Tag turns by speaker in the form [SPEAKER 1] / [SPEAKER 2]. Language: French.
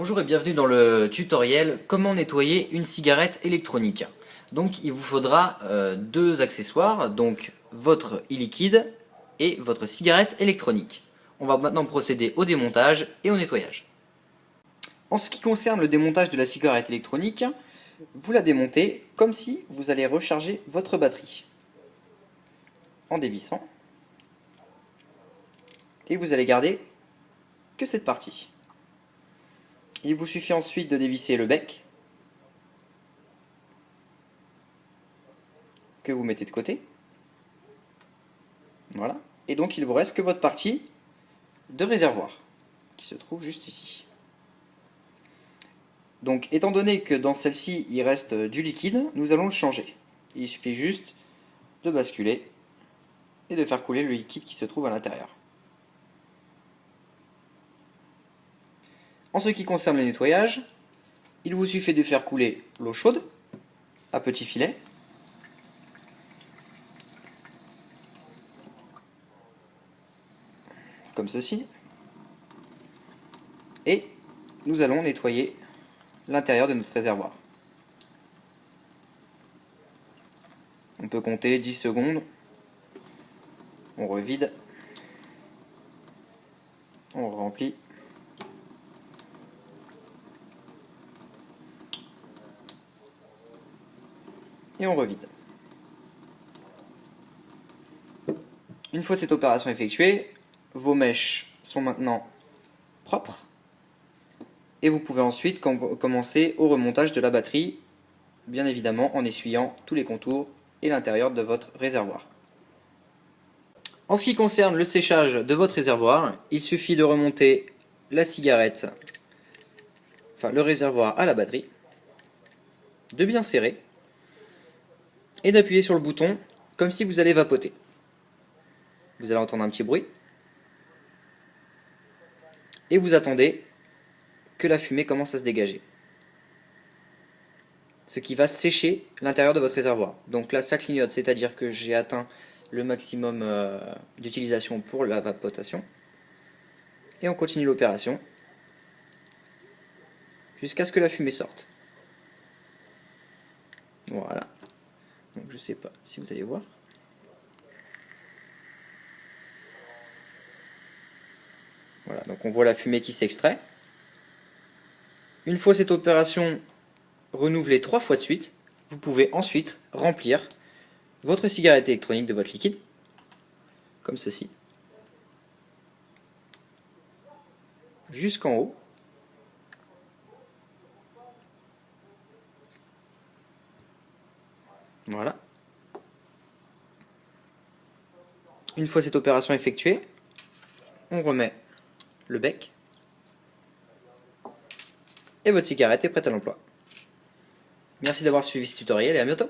[SPEAKER 1] Bonjour et bienvenue dans le tutoriel comment nettoyer une cigarette électronique. Donc il vous faudra deux accessoires, donc votre e-liquide et votre cigarette électronique. On va maintenant procéder au démontage et au nettoyage. En ce qui concerne le démontage de la cigarette électronique, vous la démontez comme si vous allez recharger votre batterie. En dévissant. Et vous allez garder que cette partie. Il vous suffit ensuite de dévisser le bec, que vous mettez de côté. Voilà. Et donc il vous reste que votre partie de réservoir, qui se trouve juste ici. Donc étant donné que dans celle-ci il reste du liquide, nous allons le changer. Il suffit juste de basculer et de faire couler le liquide qui se trouve à l'intérieur. En ce qui concerne le nettoyage, il vous suffit de faire couler l'eau chaude à petit filet. Comme ceci. Et nous allons nettoyer l'intérieur de notre réservoir. On peut compter 10 secondes. On revide. On remplit. Et on revide. Une fois cette opération effectuée, vos mèches sont maintenant propres et vous pouvez ensuite commencer au remontage de la batterie, bien évidemment en essuyant tous les contours et l'intérieur de votre réservoir. En ce qui concerne le séchage de votre réservoir, il suffit de remonter la cigarette, enfin le réservoir à la batterie, de bien serrer et d'appuyer sur le bouton comme si vous allez vapoter. Vous allez entendre un petit bruit et vous attendez que la fumée commence à se dégager, ce qui va sécher l'intérieur de votre réservoir. Donc là ça clignote, c'est-à-dire que j'ai atteint le maximum d'utilisation pour la vapotation, et on continue l'opération jusqu'à ce que la fumée sorte. Voilà. Donc je ne sais pas si vous allez voir. Voilà, donc on voit la fumée qui s'extrait. Une fois cette opération renouvelée 3 fois de suite, vous pouvez ensuite remplir votre cigarette électronique de votre liquide, comme ceci, jusqu'en haut. Voilà. Une fois cette opération effectuée, on remet le bec et votre cigarette est prête à l'emploi. Merci d'avoir suivi ce tutoriel et à bientôt.